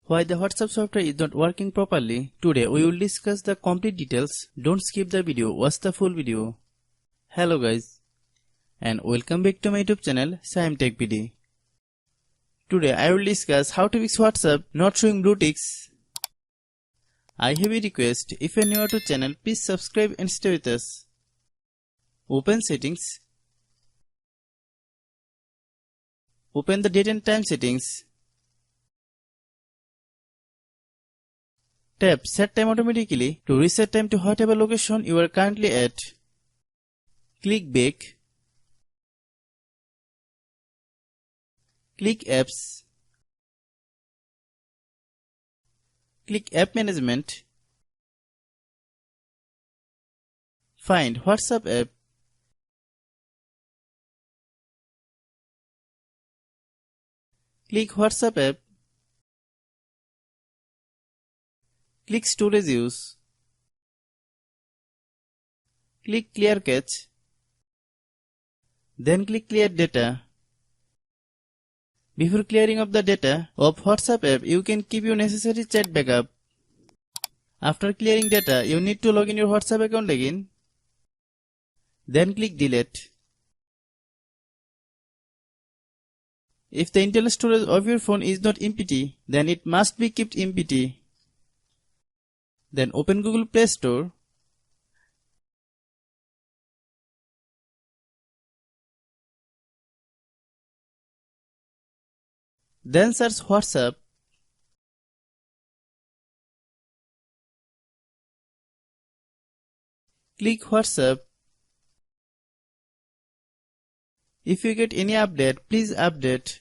Why the WhatsApp software is not working properly? Today we will discuss the complete details. Don't skip the video, watch the full video. Hello guys, and welcome back to my YouTube channel Shaem Tech PD. Today I will discuss how to fix WhatsApp not showing blue ticks. I have a request, if you are new to channel, please subscribe and stay with us. Open settings. Open the date and time settings. Tap Set Time automatically to reset time to whatever location you are currently at. Click Back. Click Apps. Click App Management. Find WhatsApp app. Click WhatsApp app. Click Storage Use. Click Clear Cache. Then click Clear Data. Before clearing of the data of WhatsApp app, you can keep your necessary chat backup. After clearing data, you need to log in your WhatsApp account again. Then click Delete. If the internal storage of your phone is not empty, then it must be kept empty. Then open Google Play Store. Then search WhatsApp. Click WhatsApp. If you get any update, please update.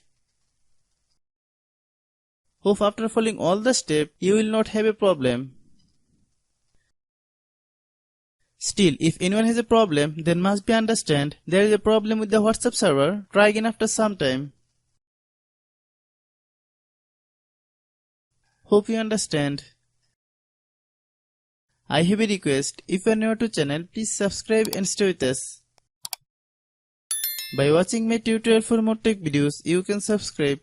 Hope after following all the steps, you will not have a problem. Still, if anyone has a problem, then must be understand there is a problem with the WhatsApp server. Try again after some time. Hope you understand. I have a request, if you are new to channel, please subscribe and stay with us. By watching my tutorial for more tech videos, you can subscribe.